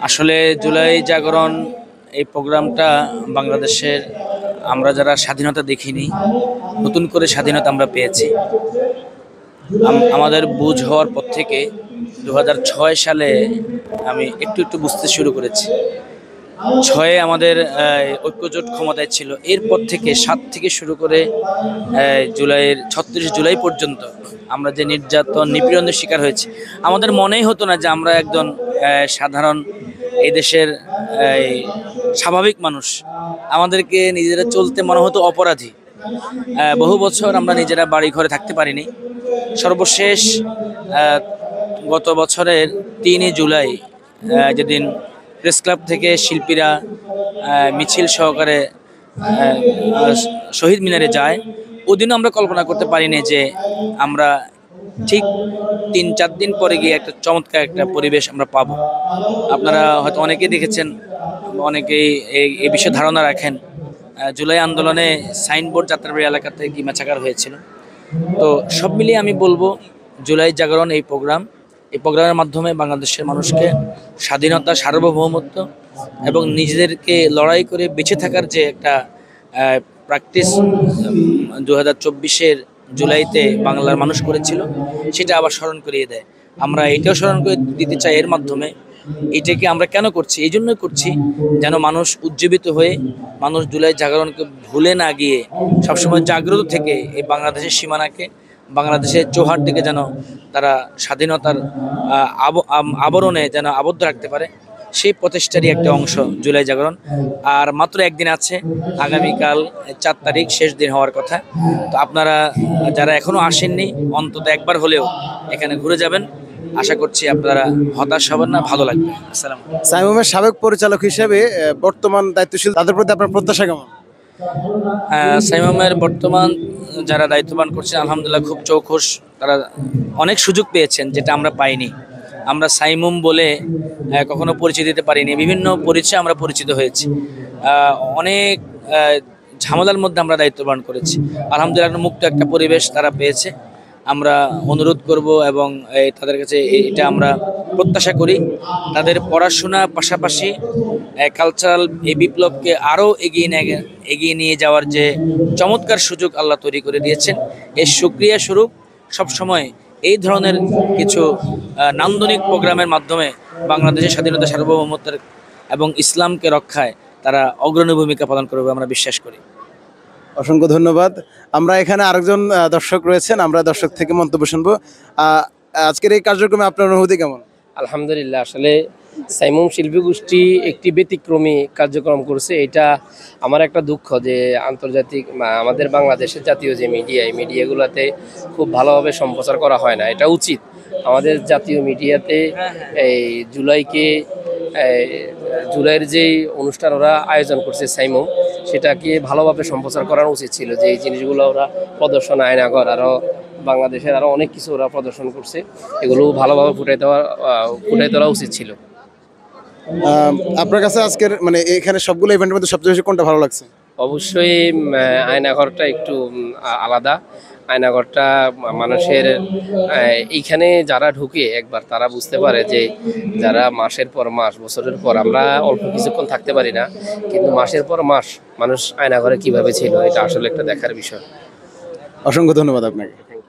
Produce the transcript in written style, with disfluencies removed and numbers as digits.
আসলে জুলাই জাগরণ এই প্রোগ্রামটা বাংলাদেশের আমরা যারা স্বাধীনতা দেখিনি, নতুন করে স্বাধীনতা আমরা পেয়েছি। আমাদের বুঝ হওয়ার পর থেকে 2006 সালে আমি একটু একটু বুঝতে শুরু করেছি। 6-এ আমাদের ঐক্যজোট ক্ষমতায় ছিল। এরপর থেকে 7 থেকে শুরু করে জুলাইয়ের 36 জুলাই পর্যন্ত আমরা যে নির্যাতন নিপীড়নের শিকার হয়েছি, আমাদের মনেই হতো না যে আমরা একজন সাধারণ এই দেশের স্বাভাবিক মানুষ। আমাদেরকে নিজেরা চলতে মনে হতো অপরাধী। বহু বছর আমরা নিজেরা বাড়ি ঘরে থাকতে পারিনি। সর্বশেষ গত বছরের 3 জুলাই যেদিন প্রেস ক্লাব থেকে শিল্পীরা মিছিল সহকারে শহীদ মিনারে যায়, ওদিনও আমরা কল্পনা করতে পারিনি যে আমরা ঠিক 3-4 দিন পরে গিয়ে একটা চমৎকার একটা পরিবেশ আমরা পাবো। আপনারা হয়তো অনেকেই দেখেছেন, অনেকেই এই বিষয়ে ধারণা রাখেন। জুলাই আন্দোলনে সাইনবোর্ড যাত্রাবাড়ি এলাকাতে কি ম্যাচাকার হয়েছিল। তো সব মিলিয়ে আমি বলবো জুলাই জাগরণ এই প্রোগ্রামের মাধ্যমে বাংলাদেশের মানুষকে স্বাধীনতা, সার্বভৌমত্ব এবং নিজেদেরকে লড়াই করে বেঁচে থাকার যে একটা প্র্যাকটিস 2024-এর জুলাইতে বাংলার মানুষ করেছিল, সেটা আবার স্মরণ করিয়ে দেয়। আমরা এটাও স্মরণ করে দিতে চাই এর মাধ্যমে, এটাকে আমরা কেন করছি, এই জন্যই করছি যেন মানুষ উজ্জীবিত হয়ে, মানুষ জুলাই জাগরণকে ভুলে না গিয়ে সবসময় জাগ্রত থেকে এই বাংলাদেশের সীমানাকে, বাংলাদেশের চৌহাট্টিকে যেন তারা স্বাধীনতার আবরণে যেন আবদ্ধ রাখতে পারে, সেই প্রচেষ্টারই একটা অংশ জুলাই জাগরণ। আর মাত্র একদিন আছে, আগামীকাল 4 তারিখ শেষ দিন হওয়ার কথা। তো আপনারা যারা এখনো আসেননি, অন্তত একবার হলেও এখানে ঘুরে যাবেন। আশা করছি আপনারা হতাশ হবেন না, ভালো লাগবে। আসসালাম। সাইমুমের সাবেক পরিচালক হিসেবে বর্তমান দায়িত্বশীল তাদের প্রতি আপনার প্রত্যাশা কেমন? সাইমুমের বর্তমান যারা দায়িত্ববান করছেন, আলহামদুলিল্লাহ খুব চৌখুশ। তারা অনেক সুযোগ পেয়েছেন যেটা আমরা পাইনি। আমরা সাইমুম বলে কখনো পরিচয় দিতে পারিনি, বিভিন্ন পরিচয় আমরা পরিচিত হয়েছি। অনেক ঝামেলার মধ্যে আমরা দায়িত্ববান করেছি। আলহামদুলিল্লাহ মুক্ত একটা পরিবেশ তারা পেয়েছে। আমরা অনুরোধ করব এবং তাদের কাছে এটা আমরা প্রত্যাশা করি, তাদের পড়াশোনার পাশাপাশি কালচারাল এই বিপ্লবকে আরও এগিয়ে নিয়ে যাওয়ার যে চমৎকার সুযোগ আল্লাহ তৈরি করে দিয়েছেন, এর সুক্রিয়া স্বরূপ সবসময় এই ধরনের কিছু নান্দনিক প্রোগ্রামের মাধ্যমে বাংলাদেশের স্বাধীনতা, সার্বভৌমত্বের এবং ইসলামকে রক্ষায় তারা অগ্রণী ভূমিকা পালন করবে আমরা বিশ্বাস করি। অসংখ্য ধন্যবাদ। আমরা এখানে আরেকজন দর্শক রয়েছেন, আমরা দর্শক থেকে মন্তব্য শুনবো। আজকের এই কার্যক্রমে আপনার অনুভূতি কেমন? আলহামদুলিল্লাহ, আসলে সাইমুম শিল্পী গোষ্ঠী একটি ব্যতিক্রমী কার্যক্রম করছে। এটা আমার একটা দুঃখ যে আন্তর্জাতিক আমাদের বাংলাদেশের জাতীয় যে মিডিয়া, এই মিডিয়াগুলোতে খুব ভালোভাবে সম্প্রচার করা হয় না। এটা উচিত আমাদের জাতীয় মিডিয়াতে এই জুলাইয়ের যেই অনুষ্ঠান ওরা আয়োজন করছে সাইমুম, সেটাকে ভালোভাবে সম্প্রচার করানো উচিত ছিল। যে এই জিনিসগুলো ওরা প্রদর্শন, আয়নাঘর, আরও বাংলাদেশের আরও অনেক কিছু ওরা প্রদর্শন করছে, এগুলো ভালোভাবে ফুটাই তোলা উচিত ছিল। আপনার কাছে আজকের মানে এখানে সবগুলো ইভেন্টের মধ্যে সবচেয়ে বেশি কোনটা ভালো লাগছে? অবশ্যই আয়নাঘরটা একটু আলাদা। আয়নাঘরটা মানুষের এইখানে যারা ঢুকে একবার তারা বুঝতে পারে যে যারা মাসের পর মাস, বছরের পর, আমরা অল্প কিছুক্ষণ থাকতে পারি না, কিন্তু মাসের পর মাস মানুষ আয়নাঘরে কিভাবে ছিল, এটা আসলে একটা দেখার বিষয়। অসংখ্য ধন্যবাদ আপনাকে।